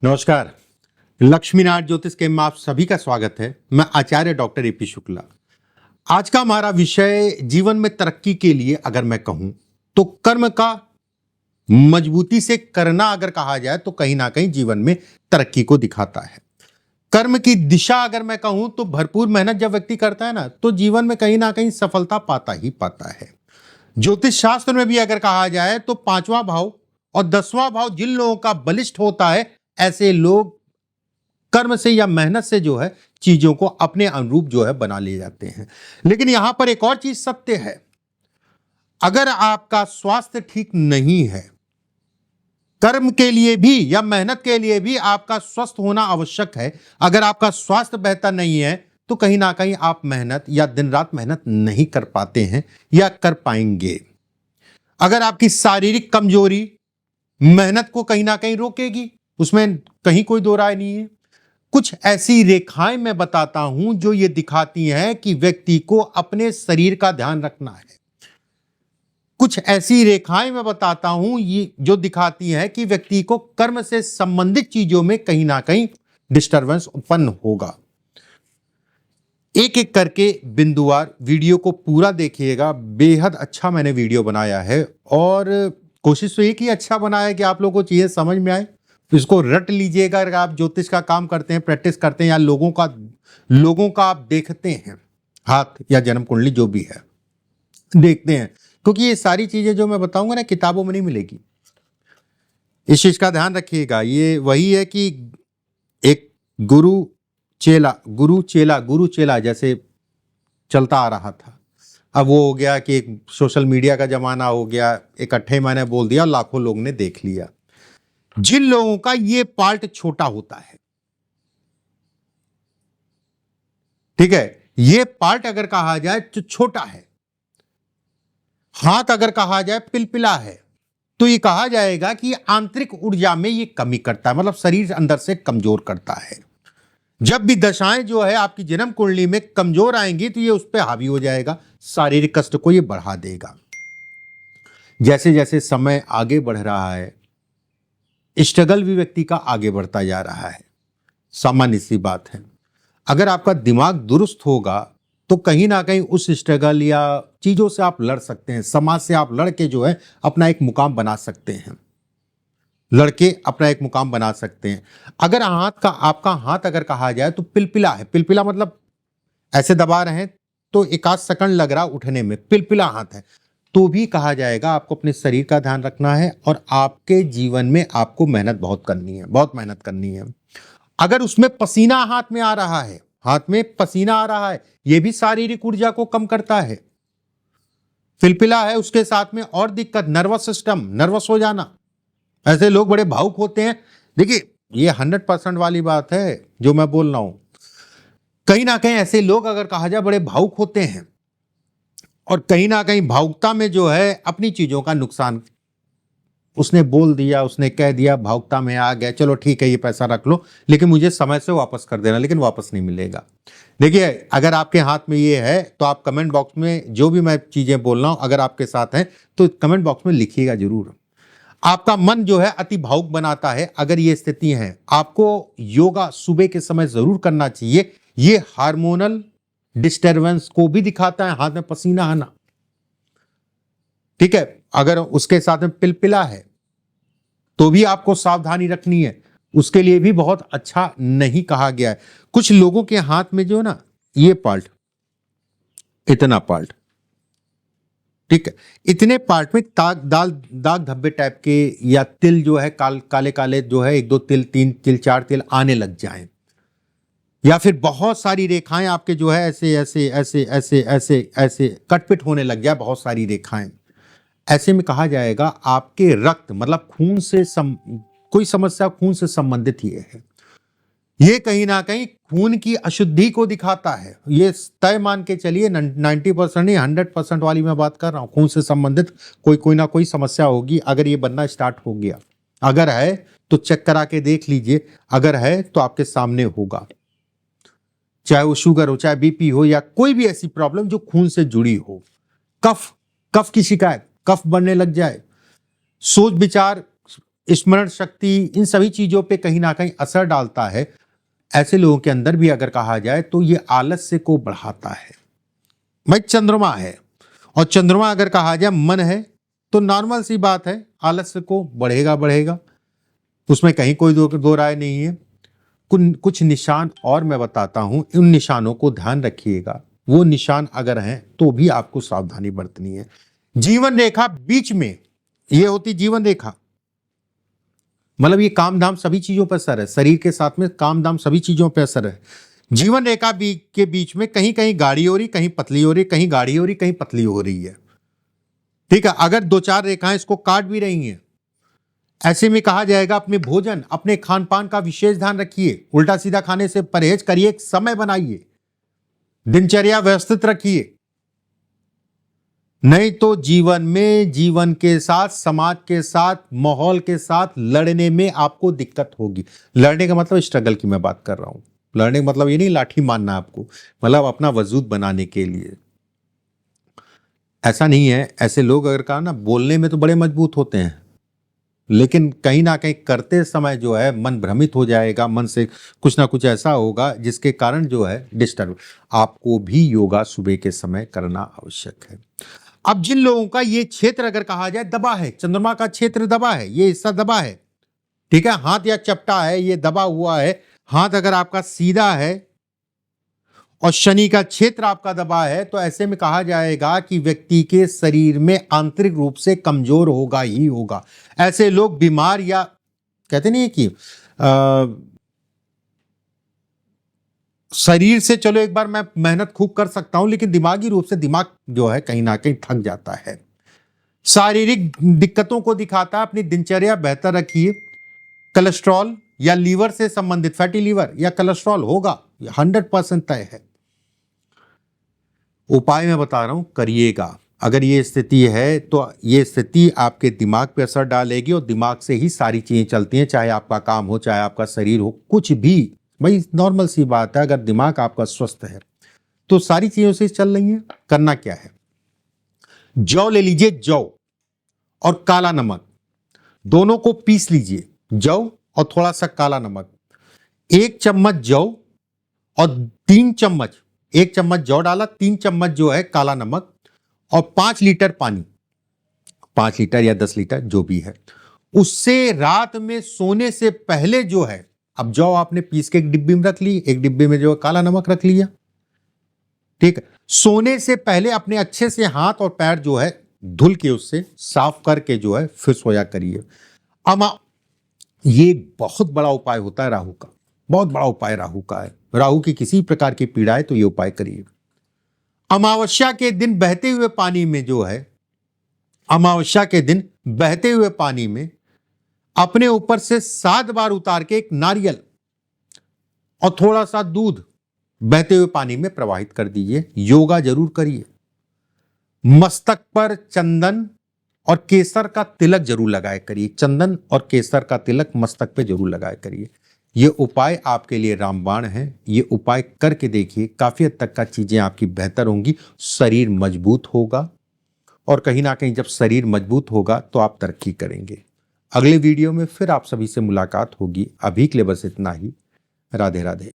नमस्कार। लक्ष्मीनारायण ज्योतिष के में आप सभी का स्वागत है। मैं आचार्य डॉक्टर एपी शुक्ला। आज का हमारा विषय जीवन में तरक्की के लिए अगर मैं कहूं तो कर्म का मजबूती से करना अगर कहा जाए तो कहीं ना कहीं जीवन में तरक्की को दिखाता है। कर्म की दिशा अगर मैं कहूं तो भरपूर मेहनत जब व्यक्ति करता है ना तो जीवन में कहीं ना कहीं सफलता पाता ही पाता है। ज्योतिष शास्त्र में भी अगर कहा जाए तो 5वां भाव और 10वां भाव जिन लोगों का बलिष्ठ होता है ऐसे लोग कर्म से या मेहनत से जो है चीजों को अपने अनुरूप जो है बना ले जाते हैं। लेकिन यहां पर एक और चीज सत्य है, अगर आपका स्वास्थ्य ठीक नहीं है, कर्म के लिए भी या मेहनत के लिए भी आपका स्वस्थ होना आवश्यक है। अगर आपका स्वास्थ्य बेहतर नहीं है तो कहीं ना कहीं आप मेहनत या दिन रात मेहनत नहीं कर पाते हैं या कर पाएंगे। अगर आपकी शारीरिक कमजोरी मेहनत को कहीं ना कहीं रोकेगी, उसमें कहीं कोई दो राय नहीं है। कुछ ऐसी रेखाएं मैं बताता हूं जो ये दिखाती हैं कि व्यक्ति को अपने शरीर का ध्यान रखना है। कुछ ऐसी रेखाएं मैं बताता हूं ये जो दिखाती हैं कि व्यक्ति को कर्म से संबंधित चीजों में कहीं ना कहीं डिस्टरबेंस उत्पन्न होगा। एक एक करके बिंदुवार वीडियो को पूरा देखिएगा। बेहद अच्छा मैंने वीडियो बनाया है और कोशिश तो एक ही अच्छा बनाया कि आप लोगों को चीजें समझ में आए। इसको रट लीजिएगा। अगर आप ज्योतिष का काम करते हैं, प्रैक्टिस करते हैं या लोगों का आप देखते हैं, हाथ या जन्म कुंडली जो भी है देखते हैं, क्योंकि ये सारी चीजें जो मैं बताऊंगा ना किताबों में नहीं मिलेगी। इस चीज का ध्यान रखिएगा। ये वही है कि एक गुरु चेला जैसे चलता आ रहा था। अब वो हो गया कि एक सोशल मीडिया का जमाना हो गया, इकट्ठे मैंने बोल दिया, लाखों लोग ने देख लिया। जिन लोगों का ये पार्ट छोटा होता है, ठीक है, ये पार्ट अगर कहा जाए तो छोटा है, हाथ अगर कहा जाए पिलपिला है, तो ये कहा जाएगा कि आंतरिक ऊर्जा में ये कमी करता है, मतलब शरीर अंदर से कमजोर करता है। जब भी दशाएं जो है आपकी जन्म कुंडली में कमजोर आएंगी तो ये उस पर हावी हो जाएगा, शारीरिक कष्ट को ये बढ़ा देगा। जैसे जैसे समय आगे बढ़ रहा है, स्ट्रगल भी व्यक्ति का आगे बढ़ता जा रहा है। सामान्य सी बात है। अगर आपका दिमाग दुरुस्त होगा तो कहीं ना कहीं उस स्ट्रगल या चीजों से आप लड़ सकते हैं। समाज से आप लड़ के जो है अपना एक मुकाम बना सकते हैं, लड़के अपना एक मुकाम बना सकते हैं। अगर आपका हाथ अगर कहा जाए तो पिलपिला है, पिलपिला मतलब ऐसे दबा रहे हैं तो एक आध सेकंड लग रहा उठने में, पिलपिला हाथ है, तो भी कहा जाएगा आपको अपने शरीर का ध्यान रखना है और आपके जीवन में आपको मेहनत बहुत करनी है, बहुत मेहनत करनी है। अगर उसमें पसीना हाथ में आ रहा है, हाथ में पसीना आ रहा है, यह भी शारीरिक ऊर्जा को कम करता है। पिलपिला है, उसके साथ में और दिक्कत, नर्वस सिस्टम, नर्वस हो जाना। ऐसे लोग बड़े भावुक होते हैं। देखिए ये 100% वाली बात है जो मैं बोल रहा हूं। कहीं ना कहीं ऐसे लोग अगर कहा जाए बड़े भावुक होते हैं और कहीं ना कहीं भावुकता में जो है अपनी चीजों का नुकसान, उसने बोल दिया, उसने कह दिया, भावुकता में आ गया, चलो ठीक है ये पैसा रख लो लेकिन मुझे समय से वापस कर देना, लेकिन वापस नहीं मिलेगा। देखिए अगर आपके हाथ में ये है तो आप कमेंट बॉक्स में जो भी मैं चीजें बोल रहा हूं अगर आपके साथ है तो कमेंट बॉक्स में लिखिएगा जरूर। आपका मन जो है अति भावुक बनाता है। अगर ये स्थिति है, आपको योगा सुबह के समय जरूर करना चाहिए। ये हार्मोनल डिस्टरबेंस को भी दिखाता है, हाथ में पसीना आना, ठीक है। अगर उसके साथ में पिलपिला है तो भी आपको सावधानी रखनी है, उसके लिए भी बहुत अच्छा नहीं कहा गया है। कुछ लोगों के हाथ में जो ना ये पार्ट, इतना पार्ट, ठीक है, इतने पार्ट में दाग धब्बे टाइप के या तिल जो है काले काले जो है, 1 2 तिल, 3 तिल, 4 तिल आने लग जाएं, या फिर बहुत सारी रेखाएं आपके जो है ऐसे ऐसे ऐसे ऐसे ऐसे ऐसे कटपिट होने लग जाए, बहुत सारी रेखाएं, ऐसे में कहा जाएगा आपके रक्त मतलब खून से कोई समस्या खून से संबंधित ही है। ये कहीं ना कहीं खून की अशुद्धि को दिखाता है। ये तय मान के चलिए 90% नहीं 100% वाली मैं बात कर रहा हूं। खून से संबंधित कोई ना कोई समस्या होगी। अगर ये बनना स्टार्ट हो गया, अगर है तो चेक करा के देख लीजिए, अगर है तो आपके सामने होगा। चाहे वो शुगर हो, चाहे बीपी हो, या कोई भी ऐसी प्रॉब्लम जो खून से जुड़ी हो। कफ की शिकायत, कफ बनने लग जाए, सोच विचार स्मरण शक्ति, इन सभी चीजों पे कहीं ना कहीं असर डालता है। ऐसे लोगों के अंदर भी अगर कहा जाए तो ये आलस्य को बढ़ाता है। भाई चंद्रमा है, और चंद्रमा अगर कहा जाए मन है, तो नॉर्मल सी बात है, आलस्य को बढ़ेगा बढ़ेगा, उसमें कहीं कोई दो राय नहीं है। कुछ निशान और मैं बताता हूं, उन निशानों को ध्यान रखिएगा। वो निशान अगर हैं तो भी आपको सावधानी बरतनी है। जीवन रेखा बीच में, ये होती जीवन रेखा, मतलब ये काम धाम सभी चीजों पर असर है, शरीर के साथ में काम धाम सभी चीजों पर असर है। जीवन रेखा के बीच में कहीं कहीं गाढ़ी हो रही, कहीं पतली हो रही, कहीं गाढ़ी हो रही, कहीं पतली हो रही है। ठीक है, अगर 2-4 रेखाएं इसको काट भी रही हैं, ऐसे में कहा जाएगा अपने भोजन, अपने खान पान का विशेष ध्यान रखिए, उल्टा सीधा खाने से परहेज करिए, एक समय बनाइए, दिनचर्या व्यवस्थित रखिए। नहीं तो जीवन में, जीवन के साथ, समाज के साथ, माहौल के साथ लड़ने में आपको दिक्कत होगी। लड़ने का मतलब स्ट्रगल की मैं बात कर रहा हूं। लड़ने का मतलब ये नहीं लाठी मारना आपको, मतलब अपना वजूद बनाने के लिए। ऐसा नहीं है, ऐसे लोग अगर कहा ना, बोलने में तो बड़े मजबूत होते हैं, लेकिन कहीं ना कहीं करते समय जो है मन भ्रमित हो जाएगा, मन से कुछ ना कुछ ऐसा होगा जिसके कारण जो है डिस्टर्ब। आपको भी योगा सुबह के समय करना आवश्यक है। अब जिन लोगों का ये क्षेत्र अगर कहा जाए दबा है, चंद्रमा का क्षेत्र दबा है, ये हिस्सा दबा है, ठीक है, हाथ या चपटा है, ये दबा हुआ है, हाथ अगर आपका सीधा है और शनि का क्षेत्र आपका दबा है, तो ऐसे में कहा जाएगा कि व्यक्ति के शरीर में आंतरिक रूप से कमजोर होगा ही होगा। ऐसे लोग बीमार, या कहते नहीं है कि शरीर से चलो एक बार मैं मेहनत खूब कर सकता हूं, लेकिन दिमागी रूप से दिमाग जो है कहीं ना कहीं थक जाता है। शारीरिक दिक्कतों को दिखाता है। अपनी दिनचर्या बेहतर रखिए। कोलेस्ट्रॉल या लीवर से संबंधित, फैटी लीवर या कोलेस्ट्रॉल होगा, 100% तय है। उपाय मैं बता रहा हूं, करिएगा। अगर ये स्थिति है तो ये स्थिति आपके दिमाग पे असर डालेगी, और दिमाग से ही सारी चीजें चलती हैं, चाहे आपका काम हो, चाहे आपका शरीर हो, कुछ भी। भाई नॉर्मल सी बात है, अगर दिमाग आपका स्वस्थ है तो सारी चीजों से चल रही है। करना क्या है, जौ ले लीजिए, जौ और काला नमक दोनों को पीस लीजिए। जौ और थोड़ा सा काला नमक, 1 चम्मच जौ और 3 चम्मच, 1 चम्मच जौ डाला, 3 चम्मच जो है काला नमक, और 5 लीटर पानी, 5 लीटर या 10 लीटर जो भी है, उससे रात में सोने से पहले जो है, अब जौ आपने पीस के एक डिब्बी में रख ली, एक डिब्बे में जो है काला नमक रख लिया, ठीक है। सोने से पहले अपने अच्छे से हाथ और पैर जो है धुल के, उससे साफ करके जो है फिर सोया करिए। ये बहुत बड़ा उपाय होता है राहु का, बहुत बड़ा उपाय राहु का है। राहु की किसी प्रकार की पीड़ा है तो ये उपाय करिए। अमावस्या के दिन बहते हुए पानी में जो है, अमावस्या के दिन बहते हुए पानी में अपने ऊपर से 7 बार उतार के एक नारियल और थोड़ा सा दूध बहते हुए पानी में प्रवाहित कर दीजिए। योगा जरूर करिए। मस्तक पर चंदन और केसर का तिलक जरूर लगाया करिए। चंदन और केसर का तिलक मस्तक पे जरूर लगाया करिए। ये उपाय आपके लिए रामबाण है। ये उपाय करके देखिए, काफी हद तक का चीजें आपकी बेहतर होंगी, शरीर मजबूत होगा, और कहीं ना कहीं जब शरीर मजबूत होगा तो आप तरक्की करेंगे। अगले वीडियो में फिर आप सभी से मुलाकात होगी। अभी के लिए बस इतना ही। राधे राधे।